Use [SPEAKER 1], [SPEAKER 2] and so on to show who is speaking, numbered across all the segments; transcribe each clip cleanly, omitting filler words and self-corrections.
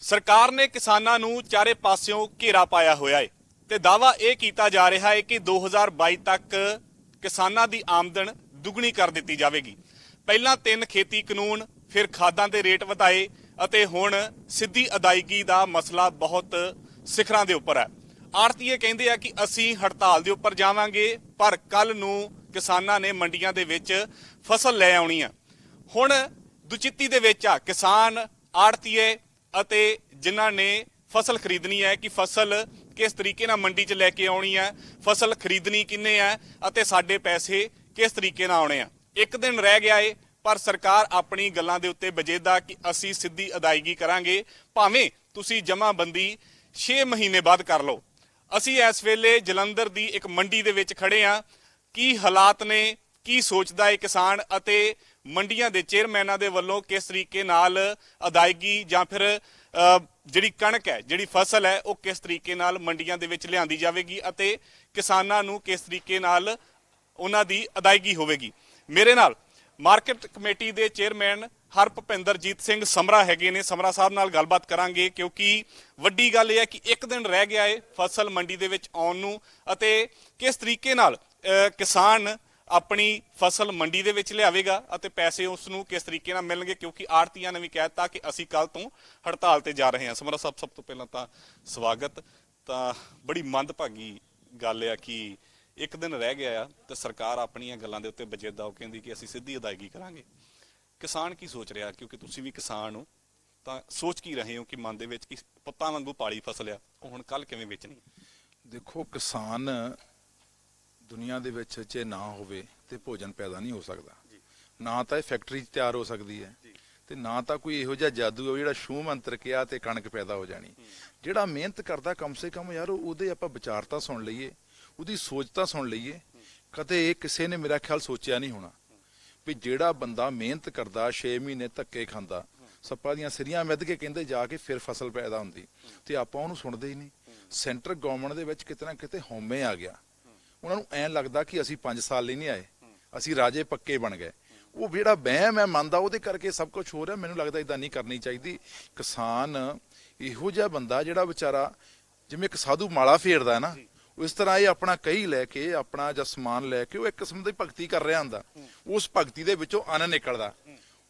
[SPEAKER 1] ਸਰਕਾਰ ਨੇ ਕਿਸਾਨਾਂ ਨੂੰ ਚਾਰੇ ਪਾਸਿਓਂ ਘੇਰਾ ਪਾਇਆ ਹੋਇਆ ਹੈ ਤੇ ਦਾਅਵਾ ਇਹ ਕੀਤਾ ਜਾ ਰਿਹਾ ਹੈ ਕਿ 2022 ਤੱਕ ਕਿਸਾਨਾਂ ਦੀ ਆਮਦਨ ਦੁੱਗਣੀ ਕਰ ਦਿੱਤੀ ਜਾਵੇਗੀ। ਪਹਿਲਾਂ 3 ਖੇਤੀ ਕਾਨੂੰਨ, ਫਿਰ ਖਾਦਾਂ ਦੇ ਰੇਟ ਵਧਾਏ ਅਤੇ ਹੁਣ ਸਿੱਧੀ ਅਦਾਇਗੀ ਦਾ ਮਸਲਾ ਬਹੁਤ ਸਿਖਰਾਂ ਦੇ ਉੱਪਰ ਹੈ। ਆੜਤੀਏ ਕਹਿੰਦੇ ਆ ਕਿ ਅਸੀਂ ਹੜਤਾਲ ਦੇ ਉੱਪਰ ਜਾਵਾਂਗੇ, ਪਰ ਕੱਲ ਨੂੰ ਕਿਸਾਨਾਂ ਨੇ ਮੰਡੀਆਂ ਦੇ ਵਿੱਚ ਫਸਲ ਲੈ ਆਉਣੀ ਆ। ਹੁਣ ਦੁਚਿੱਤੀ ਦੇ ਵਿੱਚ ਆ ਕਿਸਾਨ, ਆੜਤੀਏ ਅਤੇ ਜਿਨ੍ਹਾਂ ਨੇ ਫਸਲ ਖਰੀਦਣੀ ਹੈ ਕਿ ਫਸਲ ਕਿਸ ਤਰੀਕੇ ਨਾਲ ਮੰਡੀ 'ਚ ਲੈ ਕੇ ਆਉਣੀ ਹੈ, ਫਸਲ ਖਰੀਦਣੀ ਕਿੰਨੇ ਹੈ ਅਤੇ ਸਾਡੇ ਪੈਸੇ ਕਿਸ ਤਰੀਕੇ ਨਾਲ ਆਉਣੇ ਆ। ਇੱਕ ਦਿਨ ਰਹਿ ਗਿਆ ਏ, ਪਰ ਸਰਕਾਰ ਆਪਣੀ ਗੱਲਾਂ ਦੇ ਉੱਤੇ ਬਜੇਦਾ ਕਿ ਅਸੀਂ ਸਿੱਧੀ ਅਦਾਇਗੀ ਕਰਾਂਗੇ, ਭਾਵੇਂ ਤੁਸੀਂ ਜਮ੍ਹਾਂਬੰਦੀ 6 ਮਹੀਨੇ ਬਾਅਦ ਕਰ ਲਓ। ਅਸੀਂ ਇਸ ਵੇਲੇ ਜਲੰਧਰ ਦੀ ਇੱਕ ਮੰਡੀ ਦੇ ਵਿੱਚ ਖੜੇ ਆ। ਕੀ ਹਾਲਾਤ ਨੇ, ਕੀ ਸੋਚਦਾ ਹੈ ਕਿਸਾਨ ਅਤੇ ਮੰਡੀਆਂ ਦੇ ਚੇਅਰਮੈਨਾਂ ਦੇ ਵੱਲੋਂ ਕਿਸ ਤਰੀਕੇ ਨਾਲ ਅਦਾਇਗੀ ਜਾਂ ਫਿਰ ਜਿਹੜੀ ਕਣਕ ਹੈ, ਜਿਹੜੀ ਫਸਲ ਹੈ, ਉਹ ਕਿਸ ਤਰੀਕੇ ਨਾਲ ਮੰਡੀਆਂ ਦੇ ਵਿੱਚ ਲਿਆਂਦੀ ਜਾਵੇਗੀ ਅਤੇ ਕਿਸਾਨਾਂ ਨੂੰ ਕਿਸ ਤਰੀਕੇ ਨਾਲ ਉਹਨਾਂ ਦੀ ਅਦਾਇਗੀ ਹੋਵੇਗੀ। ਮੇਰੇ ਨਾਲ ਮਾਰਕੀਟ ਕਮੇਟੀ ਦੇ ਚੇਅਰਮੈਨ ਹਰਭੁਪਿੰਦਰਜੀਤ ਸਿੰਘ ਸਮਰਾ ਹੈਗੇ ਨੇ। ਸਮਰਾ ਸਾਹਿਬ ਨਾਲ ਗੱਲਬਾਤ ਕਰਾਂਗੇ ਕਿਉਂਕਿ ਵੱਡੀ ਗੱਲ ਇਹ ਹੈ ਕਿ ਇੱਕ ਦਿਨ ਰਹਿ ਗਿਆ ਹੈ ਫਸਲ ਮੰਡੀ ਦੇ ਵਿੱਚ ਆਉਣ ਨੂੰ ਅਤੇ ਕਿਸ ਤਰੀਕੇ ਨਾਲ ਕਿਸਾਨ ਆਪਣੀ ਫਸਲ ਮੰਡੀ ਦੇ ਵਿੱਚ ਲਿਆਵੇਗਾ ਅਤੇ ਪੈਸੇ ਉਸ ਨੂੰ ਕਿਸ ਤਰੀਕੇ ਨਾਲ ਮਿਲਣਗੇ, ਕਿਉਂਕਿ ਆੜਤੀਆਂ ਨੇ ਵੀ ਕਹਿ ਦਿੱਤਾ ਕਿ ਅਸੀਂ ਕੱਲ ਤੋਂ ਹੜਤਾਲ ਤੇ ਜਾ ਰਹੇ ਹਾਂ। ਸਮਰਾ ਸਾਹਿਬ, ਸਭ ਤੋਂ ਪਹਿਲਾਂ ਤਾਂ ਸਵਾਗਤ। ਤਾਂ ਬੜੀ ਮੰਦਭਾਗੀ ਗੱਲ ਆ ਕਿ ਇੱਕ ਦਿਨ ਰਹਿ ਗਿਆ ਆ ਤੇ ਸਰਕਾਰ ਆਪਣੀਆਂ ਗੱਲਾਂ ਦੇ ਉੱਤੇ ਬਜੇਦਾ ਉਹ ਕਹਿੰਦੀ ਕਿ ਅਸੀਂ ਸਿੱਧੀ ਅਦਾਇਗੀ ਕਰਾਂਗੇ। ਕਿਸਾਨ ਕੀ ਸੋਚ ਰਿਹਾ, ਕਿਉਂਕਿ ਤੁਸੀਂ ਵੀ ਕਿਸਾਨ ਹੋ, ਤਾਂ ਸੋਚ ਕੀ ਰਹੇ ਹੋ ਕਿ ਮਨ ਦੇ ਵਿੱਚ ਕਿ ਪੁੱਤਾਂ ਵਾਂਗੂ ਪਾਲੀ ਫਸਲ ਆ, ਉਹ ਹੁਣ ਕੱਲ ਕਿਵੇਂ ਵੇਚਣੀ?
[SPEAKER 2] ਦੇਖੋ, ਕਿਸਾਨ ਦੁਨੀਆ ਦੇ ਵਿੱਚ ਜੇ ਨਾ ਹੋਵੇ ਤੇ ਭੋਜਨ ਪੈਦਾ ਨਹੀਂ ਹੋ ਸਕਦਾ। ਨਾ ਤਾਂ ਇਹ ਫੈਕਟਰੀ 'ਚ ਤਿਆਰ ਹੋ ਸਕਦੀ ਹੈ ਤੇ ਨਾ ਤਾਂ ਕੋਈ ਇਹੋ ਜਿਹਾ ਜਾਦੂ ਹੈ ਜਿਹੜਾ ਛੂਹ ਮੰਤਰ ਕਿਹਾ ਤੇ ਕਣਕ ਪੈਦਾ ਹੋ ਜਾਣੀ। ਜਿਹੜਾ ਮਿਹਨਤ ਕਰਦਾ ਕਮ ਸੇ ਕਮ ਯਾਰ ਉਹਦੇ ਆਪਾਂ ਵਿਚਾਰ ਤਾਂ ਸੁਣ ਲਈਏ, ਉਹਦੀ ਸੋਚ ਤਾਂ ਸੁਣ ਲਈਏ। ਕਦੇ ਇਹ ਕਿਸੇ ਨੇ ਮੇਰਾ ਖਿਆਲ ਸੋਚਿਆ ਨਹੀਂ ਹੋਣਾ ਵੀ ਜਿਹੜਾ ਬੰਦਾ ਮਿਹਨਤ ਕਰਦਾ 6 ਮਹੀਨੇ ਧੱਕੇ ਖਾਂਦਾ, ਸੱਪਾਂ ਦੀਆਂ ਸਿਰੀਆਂ ਮਿੱਧ ਕੇ ਕਹਿੰਦੇ ਜਾ ਕੇ ਫਿਰ ਫਸਲ ਪੈਦਾ ਹੁੰਦੀ, ਤੇ ਆਪਾਂ ਉਹਨੂੰ ਸੁਣਦੇ ਹੀ ਨਹੀਂ। ਸੈਂਟਰ ਗਵਰਨਮੈਂਟ ਦੇ ਵਿੱਚ ਕਿਤੇ ਨਾ ਕਿਤੇ ਹਉਮੈ ਆ ਗਿਆ। ਉਹਨਾਂ ਨੂੰ ਐਂ ਲੱਗਦਾ ਕਿ ਅਸੀਂ 5 ਸਾਲ ਲਈ ਨਹੀਂ ਆਏ, ਅਸੀਂ ਰਾਜੇ ਪੱਕੇ ਬਣ ਗਏ। ਉਹ ਜਿਹੜਾ ਵਹਿਮ ਹੈ ਮੰਨਦਾ, ਉਹਦੇ ਕਰਕੇ ਸਭ ਕੁਝ ਹੋ ਰਿਹਾ। ਮੈਨੂੰ ਲੱਗਦਾ ਇਦਾਂ ਨਹੀਂ ਕਰਨੀ ਚਾਹੀਦੀ। ਕਿਸਾਨ ਇਹੋ ਜਿਹਾ ਬੰਦਾ ਜਿਹੜਾ ਵਿਚਾਰਾ ਜਿਵੇਂ ਇੱਕ ਸਾਧੂ ਮਾਲਾ ਫੇਰਦਾ ਨਾ, ਇਸ ਤਰ੍ਹਾਂ ਇਹ ਆਪਣਾ ਕਹੀ ਲੈ ਕੇ, ਆਪਣਾ ਜਾਂ ਸਮਾਨ ਲੈ ਕੇ ਉਹ ਇੱਕ ਕਿਸਮ ਦੀ ਭਗਤੀ ਕਰ ਰਿਹਾ ਹੁੰਦਾ। ਉਸ ਭਗਤੀ ਦੇ ਵਿੱਚੋਂ ਅੰਨ ਨਿਕਲਦਾ,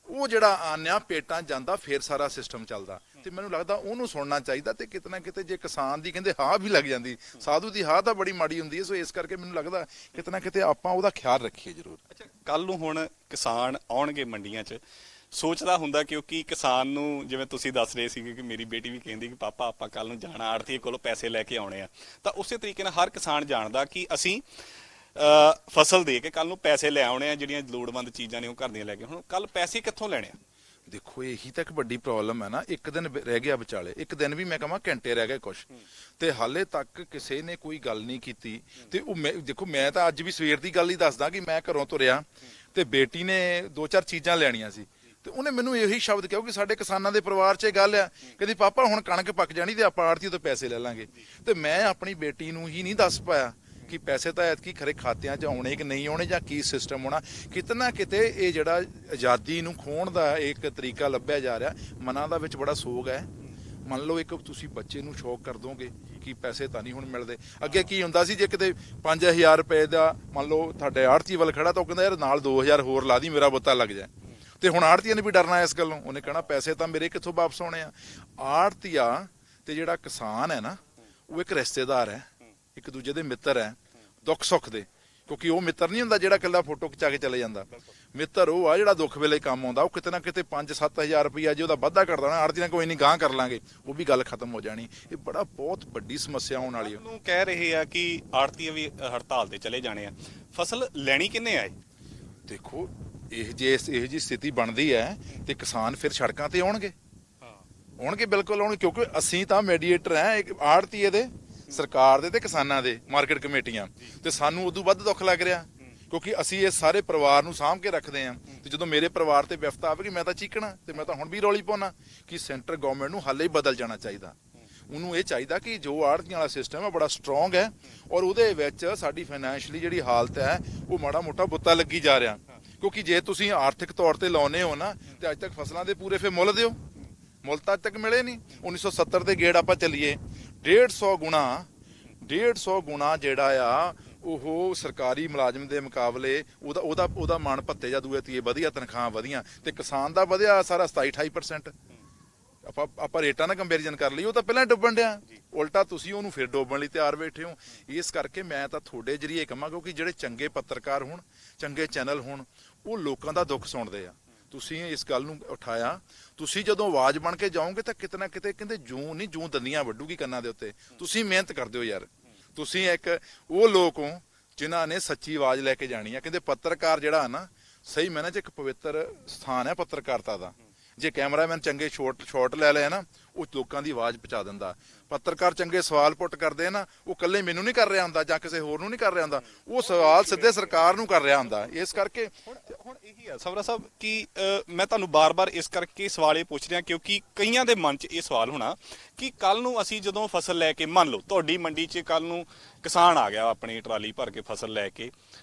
[SPEAKER 2] ਉਹ ਜਿਹੜਾ ਅੰਨ ਆ ਪੇਟਾਂ ਜਾਂਦਾ, ਫਿਰ ਸਾਰਾ ਸਿਸਟਮ ਚੱਲਦਾ। ਤੇ ਮੈਨੂੰ ਲੱਗਦਾ ਉਹਨੂੰ ਸੁਣਨਾ ਚਾਹੀਦਾ। ਤੇ ਕਿਤੇ ਨਾ ਕਿਤੇ ਜੇ ਕਿਸਾਨ ਦੀ ਕਹਿੰਦੇ ਹਾਂ ਵੀ ਲੱਗ ਜਾਂਦੀ, ਸਾਧੂ ਦੀ ਹਾਂ ਤਾਂ ਬੜੀ ਮਾੜੀ ਹੁੰਦੀ ਹੈ। ਸੋ ਇਸ ਕਰਕੇ ਮੈਨੂੰ ਲੱਗਦਾ ਕਿਤੇ ਨਾ ਕਿਤੇ ਆਪਾਂ ਉਹਦਾ ਖਿਆਲ ਰੱਖੀਏ ਜ਼ਰੂਰ।
[SPEAKER 1] ਅੱਛਾ, ਕੱਲ ਨੂੰ ਹੁਣ ਕਿਸਾਨ ਆਉਣਗੇ ਮੰਡੀਆਂ 'ਚ, ਸੋਚਦਾ ਹੁੰਦਾ ਕਿਉਂਕਿ ਕਿਸਾਨ ਨੂੰ ਜਿਵੇਂ ਤੁਸੀਂ ਦੱਸ ਰਹੇ ਸੀਗੇ ਕਿ ਮੇਰੀ ਬੇਟੀ ਵੀ ਕਹਿੰਦੀ ਕਿ ਪਾਪਾ ਆਪਾਂ ਕੱਲ ਨੂੰ ਜਾਣਾ ਆੜਤੀਏ ਕੋਲੋਂ ਪੈਸੇ ਲੈ ਕੇ ਆਉਣੇ ਆ, ਤਾਂ ਉਸੇ ਤਰੀਕੇ ਨਾਲ ਹਰ ਕਿਸਾਨ ਜਾਣਦਾ ਕਿ ਅਸੀਂ ਫਸਲ ਦੇ ਕੇ ਕੱਲ ਨੂੰ ਪੈਸੇ ਲੈ ਆਉਣੇ ਆ, ਜਿਹੜੀਆਂ ਲੋੜਵੰਦ ਚੀਜ਼ਾਂ ਨੇ ਉਹ ਘਰ ਦੀਆਂ ਲੈ ਕੇ। ਹੁਣ ਕੱਲ ਪੈਸੇ ਕਿੱਥੋਂ ਲੈਣੇ ਆ?
[SPEAKER 2] ਦੇਖੋ, ਇਹੀ ਤਾਂ ਇੱਕ ਵੱਡੀ ਪ੍ਰੋਬਲਮ ਹੈ ਨਾ। ਇੱਕ ਦਿਨ ਰਹਿ ਗਿਆ ਵਿਚਾਲੇ, ਇੱਕ ਦਿਨ ਵੀ ਮੈਂ ਕਹਾਂ ਘੰਟੇ ਰਹਿ ਗਏ ਕੁਛ, ਤੇ ਹਾਲੇ ਤੱਕ ਕਿਸੇ ਨੇ ਕੋਈ ਗੱਲ ਨਹੀਂ ਕੀਤੀ। ਤੇ ਉਹ ਦੇਖੋ, ਮੈਂ ਤਾਂ ਅੱਜ ਵੀ ਸਵੇਰ ਦੀ ਗੱਲ ਹੀ ਦੱਸਦਾ ਕਿ ਮੈਂ ਘਰੋਂ ਤੁਰਿਆ ਤੇ ਬੇਟੀ ਨੇ 2-4 ਚੀਜ਼ਾਂ ਲੈਣੀਆਂ ਸੀ ਤੇ ਉਹਨੇ ਮੈਨੂੰ ਇਹੀ ਸ਼ਬਦ ਕਿਹਾ ਕਿ ਸਾਡੇ ਕਿਸਾਨਾਂ ਦੇ ਪਰਿਵਾਰ 'ਚ ਇਹ ਗੱਲ ਆ, ਕਹਿੰਦੀ ਪਾਪਾ ਹੁਣ ਕਣਕ ਪੱਕ ਜਾਣੀ ਤੇ ਆਪਾਂ ਆੜਤੀ ਤੋਂ ਪੈਸੇ ਲੈ ਲਾਂਗੇ। ਤੇ ਮੈਂ ਆਪਣੀ ਬੇਟੀ ਨੂੰ ਹੀ ਨਹੀਂ ਦੱਸ ਪਾਇਆ ਕਿ ਪੈਸੇ ਤਾਂ ਐਤਕੀ ਖਰੇ ਖਾਤਿਆਂ 'ਚ ਆਉਣੇ ਕਿ ਨਹੀਂ ਆਉਣੇ ਜਾਂ ਕੀ ਸਿਸਟਮ ਹੋਣਾ। ਕਿਤੇ ਨਾ ਕਿਤੇ ਇਹ ਜਿਹੜਾ ਆਜ਼ਾਦੀ ਨੂੰ ਖੋਹਣ ਦਾ ਇੱਕ ਤਰੀਕਾ ਲੱਭਿਆ ਜਾ ਰਿਹਾ। ਮਨਾਂ ਦਾ ਵਿੱਚ ਬੜਾ ਸੋਗ ਹੈ। ਮੰਨ ਲਓ ਇੱਕ ਤੁਸੀਂ ਬੱਚੇ ਨੂੰ ਸ਼ੌਕ ਕਰ ਦੋਗੇ ਕਿ ਪੈਸੇ ਤਾਂ ਨਹੀਂ ਹੁਣ ਮਿਲਦੇ। ਅੱਗੇ ਕੀ ਹੁੰਦਾ ਸੀ, ਜੇ ਕਿਤੇ 5000 ਰੁਪਏ ਦਾ ਮੰਨ ਲਓ ਤੁਹਾਡੇ ਆੜਤੀ ਵੱਲ ਖੜਾ ਤਾਂ ਉਹ ਕਹਿੰਦਾ ਯਾਰ ਨਾਲ 2000 ਹੋਰ ਲਾ ਦੀ, ਮੇਰਾ ਬੁੱਤਾ ਲੱਗ ਜਾਏ। ਤੇ ਹੁਣ ਆੜਤੀਆਂ ਨੇ ਵੀ ਡਰਨਾ ਇਸ ਗੱਲੋਂ, ਉਹਨੇ ਕਹਿਣਾ ਪੈਸੇ ਤਾਂ ਮੇਰੇ ਕਿੱਥੋਂ ਵਾਪਸ ਆਉਣੇ ਆ। ਆੜਤੀਆ ਤੇ ਜਿਹੜਾ ਕਿਸਾਨ ਹੈ ਨਾ, ਉਹ ਇੱਕ ਰਿਸ਼ਤੇਦਾਰ ਹੈ, ਇੱਕ ਦੂਜੇ ਦੇ ਮਿੱਤਰ ਹੈ ਦੁੱਖ ਸੁੱਖ ਦੇ। ਕਿਉਂਕਿ ਉਹ ਮਿੱਤਰ ਨਹੀਂ ਹੁੰਦਾ ਜਿਹੜਾ ਇਕੱਲਾ ਫੋਟੋ ਖਿਚਾ ਕੇ ਚਲੇ ਜਾਂਦਾ। ਮਿੱਤਰ ਉਹ ਆ ਜਿਹੜਾ ਦੁੱਖ ਵੇਲੇ ਕੰਮ ਆਉਂਦਾ। ਉਹ ਕਿਤੇ ਨਾ ਕਿਤੇ 5-7 ਰੁਪਈਆ ਜੇ ਉਹਦਾ ਵਾਧਾ ਕਰ ਦੇਣਾ, ਆੜਤੀਆਂ ਕੋਈ ਨਹੀਂ ਗਾਂਹ ਕਰ ਲਾਂਗੇ, ਉਹ ਵੀ ਗੱਲ ਖਤਮ ਹੋ ਜਾਣੀ। ਇਹ ਬਹੁਤ ਵੱਡੀ ਸਮੱਸਿਆ ਆਉਣ ਵਾਲੀ ਹੈ।
[SPEAKER 1] ਉਹਨੂੰ ਕਹਿ ਰਹੇ ਆ ਕਿ ਆੜਤੀਏ ਵੀ ਹੜਤਾਲ ਤੇ ਚਲੇ ਜਾਣੇ ਆ। ਫਸਲ ਲੈਣੀ ਕਿੰਨੇ ਆਏ?
[SPEAKER 2] ਦੇਖੋ, ਇਹੋ ਜਿਹੀ ਸਥਿਤੀ ਬਣਦੀ ਹੈ ਤੇ ਕਿਸਾਨ ਫਿਰ ਸੜਕਾਂ ਤੇ ਆਉਣਗੇ। ਆਉਣਗੇ, ਬਿਲਕੁਲ ਆਉਣਗੇ, ਕਿਉਂਕਿ ਅਸੀਂ ਤਾਂ ਮੀਡੀਏਟਰ ਹੈ ਆੜਤੀਏ ਦੇ, ਸਰਕਾਰ ਦੇ ਤੇ ਕਿਸਾਨਾਂ ਦੇ, ਮਾਰਕੀਟ ਕਮੇਟੀਆਂ। ਤੇ ਸਾਨੂੰ ਉਦੋਂ ਵੱਧ ਦੁੱਖ ਲੱਗ ਰਿਹਾ ਕਿਉਂਕਿ ਅਸੀਂ ਇਸ ਸਾਰੇ ਪਰਿਵਾਰ ਨੂੰ ਸਾਂਭ ਕੇ ਰੱਖਦੇ ਹਾਂ। ਤੇ ਜਦੋਂ ਮੇਰੇ ਪਰਿਵਾਰ ਤੇ ਵਿਪਤਾ ਆਵੇਗੀ ਮੈਂ ਤਾਂ ਚੀਕਣਾ। ਤੇ ਮੈਂ ਤਾਂ ਹੁਣ ਵੀ ਰੌਲੀ ਪਾਉਣਾ ਕਿ ਸੈਂਟਰ ਗਵਰਨਮੈਂਟ ਨੂੰ ਹਾਲੇ ਹੀ ਬਦਲ ਜਾਣਾ ਚਾਹੀਦਾ। ਉਹਨੂੰ ਇਹ ਚਾਹੀਦਾ ਕਿ ਜੋ ਆੜਤੀਆਂ ਵਾਲਾ ਸਿਸਟਮ ਹੈ ਬੜਾ ਸਟਰੋਂਗ ਹੈ ਔਰ ਉਹਦੇ ਵਿੱਚ ਸਾਡੀ ਫਾਈਨੈਂਸ਼ਲੀ ਜਿਹੜੀ ਹਾਲਤ ਹੈ ਉਹ ਮਾੜਾ ਮੋਟਾ ਬੁੱਤਾ ਲੱਗੀ ਜਾ ਰਿਹਾ। ਕਿਉਂਕਿ ਜੇ ਤੁਸੀਂ ਆਰਥਿਕ ਤੌਰ ਤੇ ਲਾਉਨੇ ਹੋ ਨਾ ਤੇ ਅੱਜ ਤੱਕ ਫਸਲਾਂ ਦੇ ਪੂਰੇ ਫੇ ਮੁੱਲ ਦਿਓ ਮੁੱਲ ਤਾਂ ਅੱਜ ਤੱਕ ਮਿਲੇ ਨਹੀਂ। 1970 ਦੇ ਗੇੜ ਆਪਾਂ ਚੱਲੀਏ, 150 ਗੁਣਾ ਜਿਹੜਾ ਆ ਉਹ ਸਰਕਾਰੀ ਮੁਲਾਜ਼ਮ ਦੇ ਮੁਕਾਬਲੇ ਉਹਦਾ ਮਾਣ ਭੱਤੇ ਜਾਂ ਦੂਏ ਤੀਏ ਵਧੀਆ, ਤਨਖਾਹਾਂ ਵਧੀਆਂ, ਤੇ ਕਿਸਾਨ ਦਾ ਵਧਿਆ ਸਾਰਾ 27-28%। ਆਪਾਂ ਰੇਟਾਂ ਨਾਲ ਕੰਪੈਰੀਜ਼ਨ ਕਰ ਲਈ, ਉਹ ਤਾਂ ਪਹਿਲਾਂ ਡੁੱਬਣ ਡਿਆ, ਉਲਟਾ ਤੁਸੀਂ ਉਹਨੂੰ ਫਿਰ ਡੋਬਣ ਲਈ ਤਿਆਰ ਬੈਠੇ ਹੋ। ਇਸ ਕਰਕੇ ਮੈਂ ਤਾਂ ਤੁਹਾਡੇ ਜਰੀਏ ਕਹਾਂਗਾ ਕਿ ਜਿਹੜੇ ਚੰਗੇ ਪੱਤਰਕਾਰ ਹੋਣ, ਚੰਗੇ ਚੈਨਲ ਹੋਣ, ਉਹ ਲੋਕਾਂ ਦਾ ਦੁੱਖ ਸੁਣਦੇ ਆ। ਤੁਸੀਂ ਇਸ ਗੱਲ ਨੂੰ ਉਠਾਇਆ, ਤੁਸੀਂ ਜਦੋਂ ਆਵਾਜ਼ ਬਣ ਕੇ ਜਾਓਗੇ ਤਾਂ ਕਿਤੇ ਨਾ ਕਿਤੇ ਕਹਿੰਦੇ ਜੂੰ ਦੰਦੀਆਂ ਵੱਢੂਗੀ ਕੰਨਾਂ ਦੇ ਉੱਤੇ। ਤੁਸੀਂ ਮਿਹਨਤ ਕਰਦੇ ਹੋ ਯਾਰ, ਤੁਸੀਂ ਇੱਕ ਉਹ ਲੋਕ ਹੋ ਜਿਨ੍ਹਾਂ ਨੇ ਸੱਚੀ ਆਵਾਜ਼ ਲੈ ਕੇ ਜਾਣੀ ਆ। ਕਹਿੰਦੇ ਪੱਤਰਕਾਰ ਜਿਹੜਾ ਨਾ ਸਹੀ ਮੈਨਾਂ 'ਚ ਇੱਕ ਪਵਿੱਤਰ ਸਥਾਨ ਹੈ ਪੱਤਰਕਾਰਤਾ ਦਾ। ਜੇ ਕੈਮਰਾਮੈਨ ਚੰਗੇ ਸ਼ਾਟ ਲੈ ਲਿਆ ਨਾ, ਉਹ ਲੋਕਾਂ ਦੀ ਆਵਾਜ਼ ਪਹੁੰਚਾ ਦਿੰਦਾ। ਪੱਤਰਕਾਰ ਚੰਗੇ ਸਵਾਲ ਪੁੱਟ ਕਰਦੇ ਨਾ, ਉਹ ਇਕੱਲੇ ਮੈਨੂੰ ਨਹੀਂ ਕਰ ਰਿਹਾ ਹੁੰਦਾ ਜਾਂ ਕਿਸੇ ਹੋਰ ਨੂੰ ਨਹੀਂ ਕਰ ਰਿਹਾ ਹੁੰਦਾ, ਉਹ ਸਵਾਲ ਸਿੱਧੇ ਸਰਕਾਰ ਨੂੰ ਕਰ ਰਿਹਾ ਹੁੰਦਾ। ਇਸ ਕਰਕੇ
[SPEAKER 1] ਹੁਣ ਇਹੀ ਆ ਸਵਰਾ ਸਾਹਿਬ ਕਿ ਮੈਂ ਤੁਹਾਨੂੰ ਬਾਰ-ਬਾਰ ਇਸ ਕਰਕੇ ਸਵਾਲ ਇਹ ਪੁੱਛ ਰਿਹਾ ਕਿਉਂਕਿ ਕਈਆਂ ਦੇ ਮਨ 'ਚ ਇਹ ਸਵਾਲ ਹੋਣਾ ਕਿ ਕੱਲ ਨੂੰ ਅਸੀਂ ਜਦੋਂ ਫਸਲ ਲੈ ਕੇ, ਮੰਨ ਲਓ ਤੁਹਾਡੀ ਮੰਡੀ 'ਚ ਕੱਲ ਨੂੰ ਕਿਸਾਨ ਆ ਗਿਆ ਆਪਣੀ ਟਰਾਲੀ ਭਰ ਕੇ ਫਸਲ ਲੈ ਕੇ,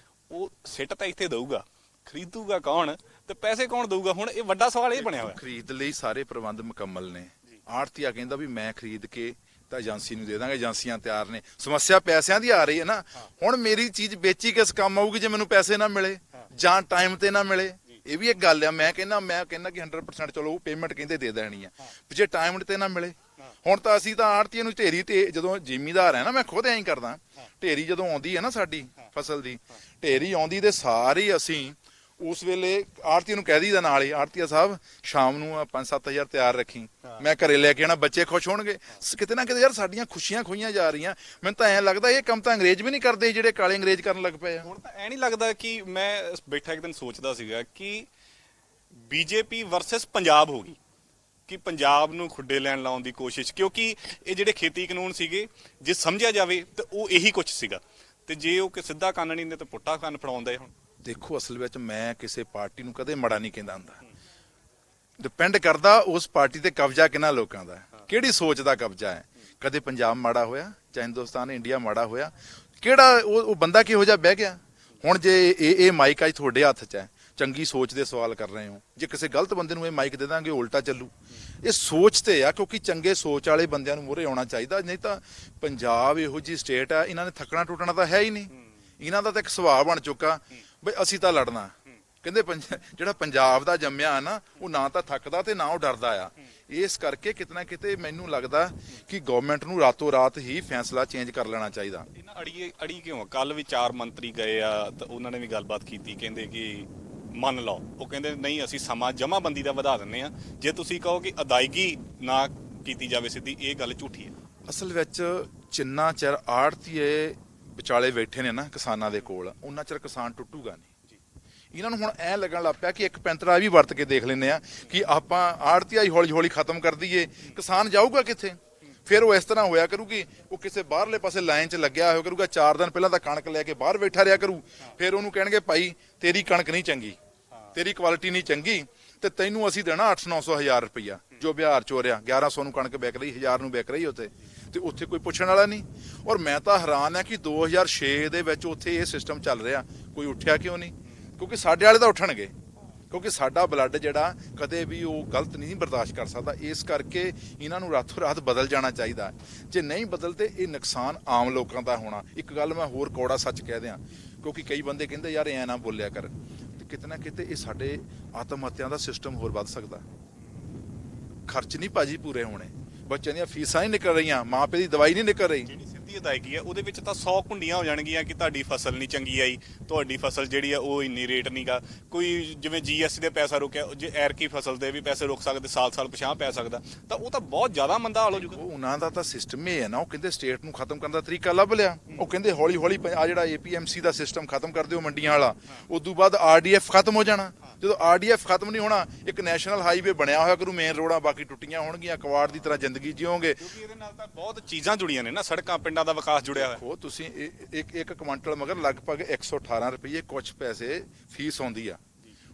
[SPEAKER 1] ਉਹ ਸਿੱਟ ਤਾਂ ਇੱਥੇ ਦਊਗਾ, ਖਰੀਦੂਗਾ ਕੌਣ ਤੇ ਪੈਸੇ ਕੌਣ ਦਊਗਾ? ਹੁਣ ਇਹ ਵੱਡਾ ਸਵਾਲ ਇਹ ਬਣਿਆ ਹੋਇਆ।
[SPEAKER 2] ਖਰੀਦ ਲਈ ਸਾਰੇ ਪ੍ਰਬੰਧ ਮੁਕੰਮਲ ਨੇ। ਆੜਤੀਆ ਕਹਿੰਦਾ ਵੀ ਮੈਂ ਖਰੀਦ ਕੇ ਤਾਂ ਏਜੰਸੀ ਨੂੰ ਦੇ ਦਾਂਗੇ, ਏਜੰਸੀਆਂ ਤਿਆਰ ਨੇ। ਸਮੱਸਿਆ ਪੈਸਿਆਂ ਦੀ ਆ ਰਹੀ ਹੈ ਨਾ। ਹੁਣ ਮੇਰੀ ਚੀਜ਼ ਵੇਚੀ ਕਿਸ ਕੰਮ ਆਊਗੀ ਜੇ ਮੈਨੂੰ ਪੈਸੇ ਨਾ ਮਿਲੇ ਜਾਂ ਟਾਈਮ ਤੇ ਨਾ ਮਿਲੇ? ਇਹ ਵੀ ਇੱਕ ਗੱਲ ਆ। ਮੈਂ ਕਹਿੰਦਾ ਕਿ 100% ਚਲੋ ਪੇਮੈਂਟ ਕਹਿੰਦੇ ਦੇ ਦੇਣੀ ਆ, ਜੇ ਟਾਈਮ ਤੇ ਨਾ ਮਿਲੇ। ਹੁਣ ਤਾਂ ਅਸੀਂ ਤਾਂ ਆੜਤੀਆਂ ਨੂੰ ਢੇਰੀ ਤੇ, ਜਦੋਂ ਜ਼ਿਮੀਦਾਰ ਹੈ ਨਾ, ਮੈਂ ਖੁਦ ਐਂ ਹੀ ਕਰਦਾ, ਢੇਰੀ ਜਦੋਂ ਆਉਂਦੀ ਹੈ ਨਾ ਸਾਡੀ ਫਸਲ ਦੀ ਢੇਰੀ ਆਉਂਦੀ ਤੇ ਸਾਰੇ ਅਸੀਂ ਉਸ ਵੇਲੇ ਆੜਤੀ ਨੂੰ ਕਹਿ ਦਈਦਾ ਨਾਲ ਹੀ, ਆੜਤੀਆ ਸਾਹਿਬ ਸ਼ਾਮ ਨੂੰ 5-7 ਹਜ਼ਾਰ ਤਿਆਰ ਰੱਖੀ, ਮੈਂ ਘਰੇ ਲੈ ਕੇ ਆਣਾ, ਬੱਚੇ ਖੁਸ਼ ਹੋਣਗੇ। ਕਿਤੇ ਨਾ ਕਿਤੇ ਯਾਰ ਸਾਡੀਆਂ ਖੁਸ਼ੀਆਂ ਖੋਈਆਂ ਜਾ ਰਹੀਆਂ। ਮੈਨੂੰ ਤਾਂ ਐਂ ਲੱਗਦਾ ਇਹ ਕੰਮ ਤਾਂ ਅੰਗਰੇਜ਼ ਵੀ ਨਹੀਂ ਕਰਦੇ ਜਿਹੜੇ ਕਾਲੇ ਅੰਗਰੇਜ਼ ਕਰਨ ਲੱਗ ਪਏ ਆ।
[SPEAKER 1] ਹੁਣ ਤਾਂ ਐ ਨਹੀਂ ਲੱਗਦਾ ਕਿ ਮੈਂ ਬੈਠਾ ਇੱਕ ਦਿਨ ਸੋਚਦਾ ਸੀਗਾ ਕਿ ਬੀਜੇਪੀ ਵਰਸਸ ਪੰਜਾਬ ਹੋ ਗਈ, ਕਿ ਪੰਜਾਬ ਨੂੰ ਖੁੱਡੇ ਲੈਣ ਲਾਉਣ ਦੀ ਕੋਸ਼ਿਸ਼, ਕਿਉਂਕਿ ਇਹ ਜਿਹੜੇ ਖੇਤੀ ਕਾਨੂੰਨ ਸੀਗੇ ਜੇ ਸਮਝਿਆ ਜਾਵੇ ਤਾਂ ਉਹ ਇਹੀ ਕੁਝ ਸੀਗਾ, ਤੇ ਜੇ ਉਹ ਸਿੱਧਾ ਕੰਨ ਨਹੀਂ ਨੇ ਤਾਂ ਪੁੱਟਾ ਕੰਨ ਫੜਾਉਂਦੇ। ਹੁਣ
[SPEAKER 2] ਦੇਖੋ ਅਸਲ ਵਿੱਚ ਮੈਂ ਕਿਸੇ ਪਾਰਟੀ ਨੂੰ ਕਦੇ ਮਾੜਾ ਨਹੀਂ ਕਹਿੰਦਾ ਹੁੰਦਾ। ਡਿਪੈਂਡ ਕਰਦਾ ਉਸ ਪਾਰਟੀ ਤੇ ਕਬਜ਼ਾ ਕਿਹਨਾਂ ਲੋਕਾਂ ਦਾ, ਕਿਹੜੀ ਸੋਚ ਦਾ ਕਬਜ਼ਾ ਹੈ। ਕਦੇ ਪੰਜਾਬ ਮਾੜਾ ਹੋਇਆ ਜਾਂ ਹਿੰਦੁਸਤਾਨ ਇੰਡੀਆ ਮਾੜਾ ਹੋਇਆ, ਕਿਹੜਾ ਉਹ ਬੰਦਾ ਕਿਹੋ ਜਿਹਾ ਬਹਿ ਗਿਆ। ਹੁਣ ਜੇ ਇਹ ਮਾਈਕ ਅੱਜ ਤੁਹਾਡੇ ਹੱਥ 'ਚ ਹੈ, ਚੰਗੀ ਸੋਚ ਦੇ ਸਵਾਲ ਕਰ ਰਹੇ ਹੋ, ਜੇ ਕਿਸੇ ਗਲਤ ਬੰਦੇ ਨੂੰ ਇਹ ਮਾਈਕ ਦੇ ਦਾਂਗੇ ਉਲਟਾ ਚੱਲੂ। ਇਹ ਸੋਚ ਤੇ ਆ, ਕਿਉਂਕਿ ਚੰਗੇ ਸੋਚ ਵਾਲੇ ਬੰਦਿਆਂ ਨੂੰ ਮੂਹਰੇ ਆਉਣਾ ਚਾਹੀਦਾ। ਨਹੀਂ ਤਾਂ ਪੰਜਾਬ ਇਹੋ ਜਿਹੀ ਸਟੇਟ ਆ, ਇਹਨਾਂ ਨੇ ਥੱਕਣਾ ਟੁੱਟਣਾ ਤਾਂ ਹੈ ਹੀ ਨਹੀਂ। ਇਹਨਾਂ ਦਾ ਤਾਂ ਇੱਕ ਸੁਭਾਅ ਬਣ ਚੁੱਕਾ ਬਈ ਅਸੀਂ ਤਾਂ ਲੜਨਾ। ਕਹਿੰਦੇ ਜਿਹੜਾ ਪੰਜਾਬ ਦਾ ਜੰਮਿਆ ਨਾ, ਉਹ ਨਾ ਤਾਂ ਥੱਕਦਾ ਤੇ ਨਾ ਉਹ ਡਰਦਾ ਆ। ਇਸ ਕਰਕੇ ਕਿਤੇ ਨਾ ਕਿਤੇ ਮੈਨੂੰ ਲੱਗਦਾ ਕਿ ਗਵਰਨਮੈਂਟ ਨੂੰ ਰਾਤੋਂ ਰਾਤ ਹੀ ਫੈਸਲਾ ਚੇਂਜ ਕਰ ਲੈਣਾ ਚਾਹੀਦਾ।
[SPEAKER 1] ਇਹਨਾਂ ਅੜੀ ਕਿਉਂ? ਕੱਲ ਵੀ 4 ਮੰਤਰੀ ਗਏ ਆ ਤਾਂ ਉਹਨਾਂ ਨੇ ਵੀ ਗੱਲਬਾਤ ਕੀਤੀ, ਕਹਿੰਦੇ ਕਿ ਮੰਨ ਲਓ, ਉਹ ਕਹਿੰਦੇ ਨਹੀਂ ਅਸੀਂ ਸਮਾਂ ਜਮਾਬੰਦੀ ਦਾ ਵਧਾ ਦਿੰਦੇ ਆ, ਜੇ ਤੁਸੀਂ ਕਹੋ ਕਿ ਅਦਾਇਗੀ ਨਾ ਕੀਤੀ ਜਾਵੇ ਸਿੱਧੀ, ਇਹ ਗੱਲ ਝੂਠੀ ਹੈ।
[SPEAKER 2] ਅਸਲ ਵਿੱਚ ਜਿੰਨਾ ਚਿਰ ਆੜਤੀਏ ਵਿਚਾਲੇ ਬੈਠੇ ਨੇ ਨਾ ਕਿਸਾਨਾਂ ਦੇ ਕੋਲ, ਉਹਨਾਂ ਚਿਰ ਕਿਸਾਨ ਟੁੱਟੂਗਾ ਨਹੀਂ। ਇਹਨਾਂ ਨੂੰ ਹੁਣ ਐ ਲੱਗਣ ਲੱਗ ਪਿਆ ਕਿ ਇੱਕ ਪੈਂਤਰਾ ਵੀ ਵਰਤ ਕੇ ਦੇਖ ਲੈਂਦੇ ਆ ਕਿ ਆਪਾਂ ਆੜਤੀਆ ਹੀ ਹੌਲੀ ਹੌਲੀ ਖਤਮ ਕਰ ਦਈਏ, ਕਿਸਾਨ ਜਾਊਗਾ ਕਿੱਥੇ? ਫਿਰ ਉਹ ਇਸ ਤਰ੍ਹਾਂ ਹੋਇਆ ਕਰੂਗੀ, ਉਹ ਕਿਸੇ ਬਾਹਰਲੇ ਪਾਸੇ ਲਾਈਨ 'ਚ ਲੱਗਿਆ ਹੋਇਆ ਕਰੂਗਾ, 4 ਦਿਨ ਪਹਿਲਾਂ ਤਾਂ ਕਣਕ ਲੈ ਕੇ ਬਾਹਰ ਬੈਠਾ ਰਿਹਾ ਕਰੂ। ਫਿਰ ਉਹਨੂੰ ਕਹਿਣਗੇ ਭਾਈ ਤੇਰੀ ਕਣਕ ਨਹੀਂ ਚੰਗੀ, ਤੇਰੀ ਕੁਆਲਿਟੀ ਨਹੀਂ ਚੰਗੀ, ਤੇ ਤੈਨੂੰ ਅਸੀਂ ਦੇਣਾ 800-900 ਹਜ਼ਾਰ ਰੁਪਈਆ। ਜੋ ਬਿਹਾਰ 'ਚ ਹੋ ਰਿਹਾ, 1100 ਨੂੰ ਕਣਕ ਵਿਕ ਰਹੀ, 1000 ਨੂੰ ਵਿਕ ਰਹੀ ਉੱਥੇ, ਤੇ ਉੱਥੇ ਕੋਈ ਪੁੱਛਣ ਵਾਲਾ ਨਹੀਂ। ਔਰ ਮੈਂ ਤਾਂ ਹੈਰਾਨ ਆ ਕਿ 2006 ਦੇ ਵਿੱਚ ਉੱਥੇ ਇਹ ਸਿਸਟਮ ਚੱਲ ਰਿਹਾ, ਕੋਈ ਉੱਠਿਆ ਕਿਉਂ ਨਹੀਂ? ਕਿਉਂਕਿ ਸਾਡੇ ਵਾਲੇ ਤਾਂ ਉੱਠਣਗੇ, ਕਿਉਂਕਿ ਸਾਡਾ ਬਲੱਡ ਜਿਹੜਾ ਕਦੇ ਵੀ ਉਹ ਗਲਤ ਨਹੀਂ ਬਰਦਾਸ਼ਤ ਕਰ ਸਕਦਾ। ਇਸ ਕਰਕੇ ਇਹਨਾਂ ਨੂੰ ਰਾਤੋਂ ਰਾਤ ਬਦਲ ਜਾਣਾ ਚਾਹੀਦਾ। ਜੇ ਨਹੀਂ ਬਦਲਦੇ ਇਹ ਨੁਕਸਾਨ ਆਮ ਲੋਕਾਂ ਦਾ ਹੋਣਾ। ਇੱਕ ਗੱਲ ਮੈਂ ਹੋਰ ਕੌੜਾ ਸੱਚ ਕਹਿ ਦਿਆਂ, ਕਿਉਂਕਿ ਕਈ ਬੰਦੇ ਕਹਿੰਦੇ ਯਾਰ ਐ ਨਾ ਬੋਲਿਆ ਕਰ, ਤੇ ਕਿਤੇ ਨਾ ਕਿਤੇ ਇਹ ਸਾਡੇ ਆਤਮ ਹੱਤਿਆ ਦਾ ਸਿਸਟਮ ਹੋਰ ਵੱਧ ਸਕਦਾ। ਖਰਚ ਨਹੀਂ ਭਾਜੀ ਪੂਰੇ ਹੋਣੇ, ਬੱਚਿਆਂ ਦੀਆਂ ਫੀਸਾਂ ਨਹੀਂ ਨਿਕਲ ਰਹੀਆਂ, ਮਾਂ ਪਿਓ ਦੀ ਦਵਾਈ ਨਹੀਂ ਨਿਕਲ ਰਹੀ।
[SPEAKER 1] ਜਿਹੜੀ ਸਿੱਧੀ ਅਦਾਇਗੀ ਹੈ ਉਹਦੇ ਵਿੱਚ ਤਾਂ 100 ਕੁੰਡੀਆਂ ਹੋ ਜਾਣਗੀਆਂ ਕਿ ਤੁਹਾਡੀ ਫਸਲ ਨਹੀਂ ਚੰਗੀ ਆਈ, ਤੁਹਾਡੀ ਫਸਲ ਜਿਹੜੀ ਆ ਉਹ ਇੰਨੀ ਰੇਟ ਨਹੀਂਗਾ। ਕੋਈ ਜਿਵੇਂ GST ਦੇ ਪੈਸਾ ਰੋਕਿਆ, ਜੇ ਐਰਕੀ ਫਸਲ ਦੇ ਵੀ ਪੈਸੇ ਰੁਕ ਸਕਦੇ, ਸਾਲ ਪਿਛਾਂਹ ਪੈ ਸਕਦਾ, ਤਾਂ ਉਹ ਤਾਂ ਬਹੁਤ ਜ਼ਿਆਦਾ ਮੰਦਾ ਹਾਲ ਹੋ ਜਾਊਗਾ।
[SPEAKER 2] ਉਹਨਾਂ ਦਾ ਤਾਂ ਸਿਸਟਮ ਇਹ ਹੈ ਨਾ, ਉਹ ਕਹਿੰਦੇ ਸਟੇਟ ਨੂੰ ਖਤਮ ਕਰਨ ਦਾ ਤਰੀਕਾ ਲੱਭ ਲਿਆ। ਉਹ ਕਹਿੰਦੇ ਹੌਲੀ ਹੌਲੀ ਆ ਜਿਹੜਾ APMC ਦਾ ਸਿਸਟਮ ਖਤਮ ਕਰ ਦਿਓ ਮੰਡੀਆਂ ਵਾਲਾ, ਉਦੋਂ ਬਾਅਦ RDF ਖਤਮ ਹੋ ਜਾਣਾ। ਜਦੋਂ RDF ਖਤਮ ਨਹੀਂ ਹੋਣਾ, ਇੱਕ ਨੈਸ਼ਨਲ ਹਾਈਵੇ ਬਣਿਆ ਹੋਇਆ ਕਰੂ, ਮੇਨ ਰੋਡਾਂ ਬਾਕੀ ਟੁੱਟੀਆਂ ਹੋਣਗੀਆਂ, ਕਵਾੜ ਦੀ ਤਰ੍ਹਾਂ ਜ਼ਿੰਦਗੀ ਜਿਓਗੇ।
[SPEAKER 1] ਕਿਉਂਕਿ ਇਹਦੇ ਨਾਲ ਤਾਂ ਬਹੁਤ ਚੀਜ਼ਾਂ ਜੁੜੀਆਂ ਨੇ ਨਾ, ਸੜਕਾਂ, ਪਿੰਡਾਂ ਦਾ ਵਿਕਾਸ ਜੁੜਿਆ ਹੋਇਆ।
[SPEAKER 2] ਉਹ ਤੁਸੀਂ ਇੱਕ ਕੁਆਂਟਲ ਮਗਰ ਲਗਭਗ 118 ਰੁਪਏ ਕੁਝ ਪੈਸੇ ਫੀਸ ਆਉਂਦੀ ਆ।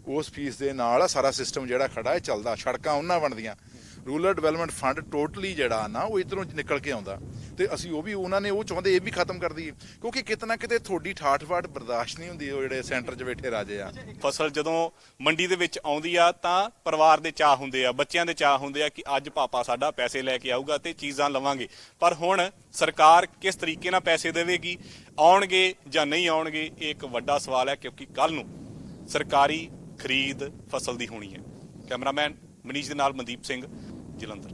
[SPEAKER 2] ਉਸ ਫੀਸ ਦੇ ਨਾਲ ਸਾਰਾ ਸਿਸਟਮ ਜਿਹੜਾ ਖੜਾ ਹੈ ਚੱਲਦਾ, ਸੜਕਾਂ ਉਹਨਾਂ ਬਣਦੀਆਂ। ਰੂਰਲ ਡਿਵੈਲਪਮੈਂਟ ਫੰਡ ਟੋਟਲੀ ਜਿਹੜਾ ਨਾ ਉਹ ਇਧਰੋਂ ਨਿਕਲ ਕੇ ਆਉਂਦਾ, ਤੇ ਅਸੀਂ ਉਹ ਵੀ ਉਹਨਾਂ ਨੇ ਉਹ ਚਾਹੁੰਦੇ ਇਹ ਵੀ ਖਤਮ ਕਰ ਦਈਏ, ਕਿਉਂਕਿ ਕਿਤੇ ਨਾ ਕਿਤੇ ਤੁਹਾਡੀ ਠਾਠ-ਬਾਠ ਬਰਦਾਸ਼ਤ ਨਹੀਂ ਹੁੰਦੀ ਉਹ ਜਿਹੜੇ ਸੈਂਟਰ 'ਚ ਬੈਠੇ ਰਾਜੇ ਆ।
[SPEAKER 1] ਫਸਲ ਜਦੋਂ ਮੰਡੀ ਦੇ ਵਿੱਚ ਆਉਂਦੀ ਆ ਤਾਂ ਪਰਿਵਾਰ ਦੇ ਚਾਹ ਹੁੰਦੇ ਆ, ਬੱਚਿਆਂ ਦੇ ਚਾਹ ਹੁੰਦੇ ਆ ਕਿ ਅੱਜ ਪਾਪਾ ਸਾਡਾ ਪੈਸੇ ਲੈ ਕੇ ਆਊਗਾ ਤੇ ਚੀਜ਼ਾਂ ਲਵਾਂਗੇ। ਪਰ ਹੁਣ ਸਰਕਾਰ ਕਿਸ ਤਰੀਕੇ ਨਾਲ ਪੈਸੇ ਦੇਵੇਗੀ, ਆਉਣਗੇ ਜਾਂ ਨਹੀਂ ਆਉਣਗੇ, ਇਹ ਇੱਕ ਵੱਡਾ ਸਵਾਲ ਹੈ, ਕਿਉਂਕਿ ਕੱਲ ਨੂੰ ਸਰਕਾਰੀ ਖਰੀਦ ਫਸਲ ਦੀ ਹੋਣੀ ਹੈ। ਕੈਮਰਾਮੈਨ ਮਨੀਸ਼ ਦੇ ਨਾਲ ਮਨਦੀਪ ਸਿੰਘ, ਜਲੰਧਰ।